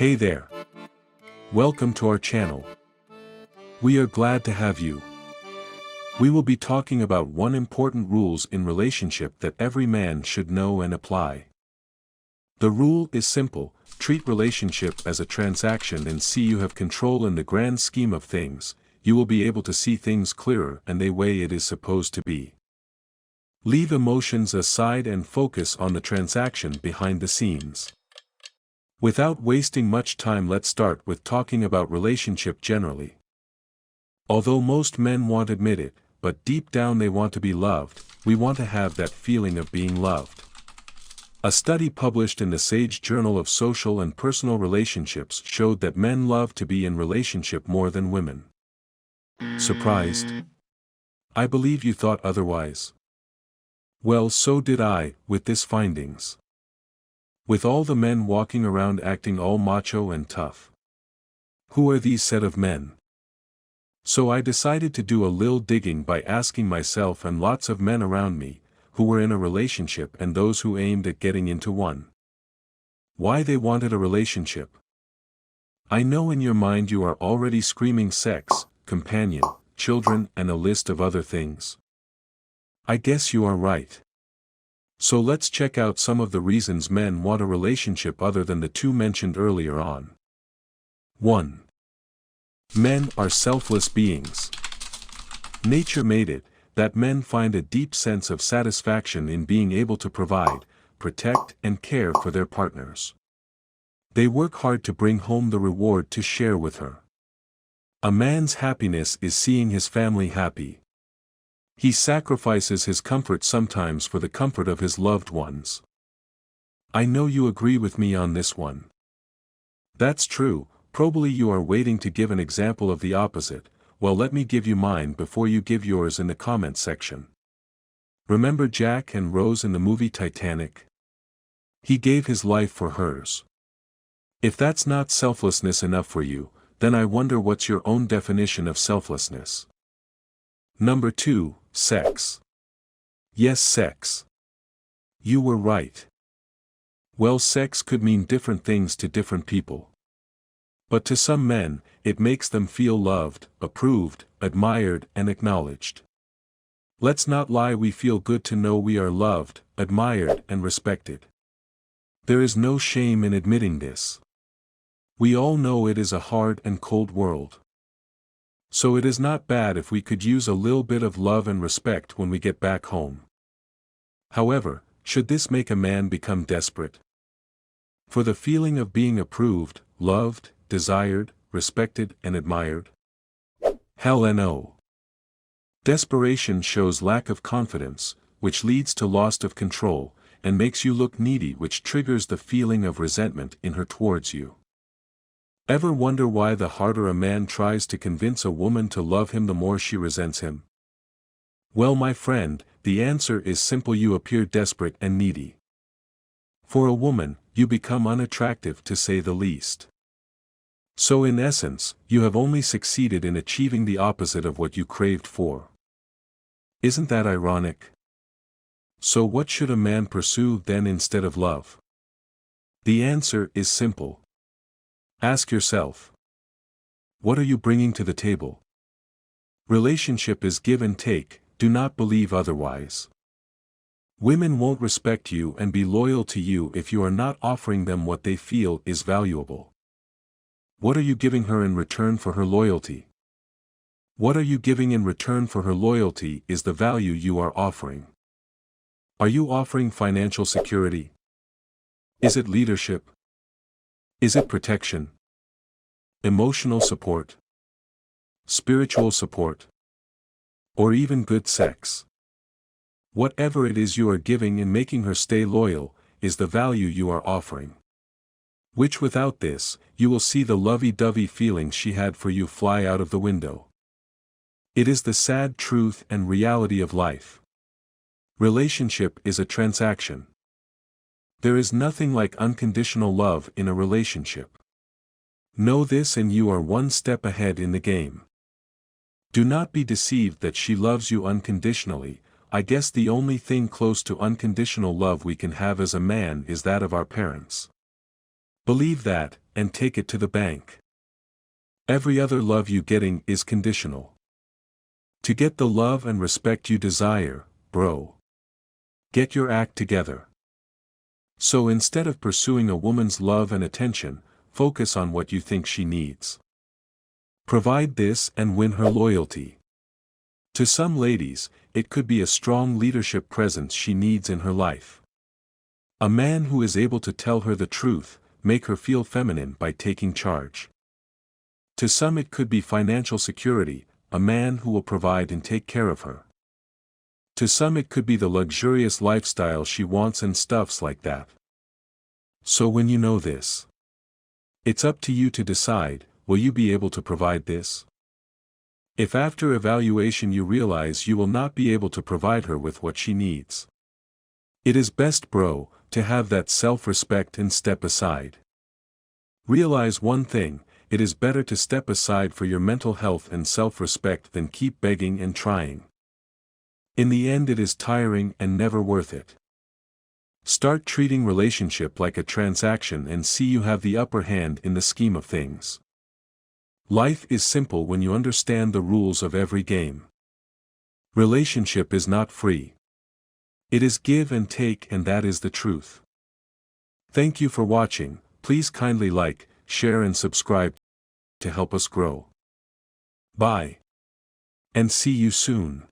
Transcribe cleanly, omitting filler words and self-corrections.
Hey there. Welcome to our channel. We are glad to have you. We will be talking about one important rules in relationship that every man should know and apply. The rule is simple: treat relationship as a transaction and see you have control in the grand scheme of things. You will be able to see things clearer and the way it is supposed to be. Leave emotions aside and focus on the transaction behind the scenes. Without wasting much time, let's start with talking about relationship generally. Although most men won't admit it, but deep down they want to be loved, we want to have that feeling of being loved. A study published in the Sage Journal of Social and Personal Relationships showed that men love to be in relationship more than women. Surprised? I believe you thought otherwise. Well, so did I, with this findings. With all the men walking around acting all macho and tough. Who are these set of men? So I decided to do a little digging by asking myself and lots of men around me, who were in a relationship and those who aimed at getting into one. Why they wanted a relationship. I know in your mind you are already screaming sex, companion, children and a list of other things. I guess you are right. So let's check out some of the reasons men want a relationship other than the two mentioned earlier on. 1. Men are selfless beings. Nature made it that men find a deep sense of satisfaction in being able to provide, protect and care for their partners. They work hard to bring home the reward to share with her. A man's happiness is seeing his family happy. He sacrifices his comfort sometimes for the comfort of his loved ones. I know you agree with me on this one. That's true. Probably you are waiting to give an example of the opposite. Well, let me give you mine before you give yours in the comment section. Remember Jack and Rose in the movie Titanic? He gave his life for hers. If that's not selflessness enough for you, then I wonder what's your own definition of selflessness. Number 2, sex. Yes, sex. You were right. Well, sex could mean different things to different people. But to some men, it makes them feel loved, approved, admired and acknowledged. Let's not lie, we feel good to know we are loved, admired and respected. There is no shame in admitting this. We all know it is a hard and cold world. So it is not bad if we could use a little bit of love and respect when we get back home. However, should this make a man become desperate? For the feeling of being approved, loved, desired, respected and admired? Hell no. Desperation shows lack of confidence, which leads to loss of control, and makes you look needy, which triggers the feeling of resentment in her towards you. Ever wonder why the harder a man tries to convince a woman to love him, the more she resents him? Well, my friend, the answer is simple: you appear desperate and needy. For a woman, you become unattractive to say the least. So in essence, you have only succeeded in achieving the opposite of what you craved for. Isn't that ironic? So what should a man pursue then instead of love? The answer is simple. Ask yourself, what are you bringing to the table? Relationship is give and take, do not believe otherwise. Women won't respect you and be loyal to you if you are not offering them what they feel is valuable. What are you giving her in return for her loyalty? What are you giving in return for her loyalty is the value you are offering. Are you offering financial security? Is it leadership? Is it protection? Emotional support? Spiritual support? Or even good sex? Whatever it is you are giving in making her stay loyal, is the value you are offering. Which without this, you will see the lovey-dovey feelings she had for you fly out of the window. It is the sad truth and reality of life. Relationship is a transaction. There is nothing like unconditional love in a relationship. Know this and you are one step ahead in the game. Do not be deceived that she loves you unconditionally. I guess the only thing close to unconditional love we can have as a man is that of our parents. Believe that, and take it to the bank. Every other love you getting is conditional. To get the love and respect you desire, bro, get your act together. So instead of pursuing a woman's love and attention, focus on what you think she needs. Provide this and win her loyalty. To some ladies, it could be a strong leadership presence she needs in her life. A man who is able to tell her the truth, make her feel feminine by taking charge. To some it could be financial security, a man who will provide and take care of her. To some it could be the luxurious lifestyle she wants and stuffs like that. So when you know this, it's up to you to decide, will you be able to provide this? If after evaluation you realize you will not be able to provide her with what she needs, it is best, bro, to have that self-respect and step aside. Realize one thing, it is better to step aside for your mental health and self-respect than keep begging and trying. In the end it is tiring and never worth it. Start treating relationship like a transaction and see you have the upper hand in the scheme of things. Life is simple when you understand the rules of every game. Relationship is not free. It is give and take, and that is the truth. Thank you for watching. Please kindly like, share and subscribe to help us grow. Bye. And see you soon.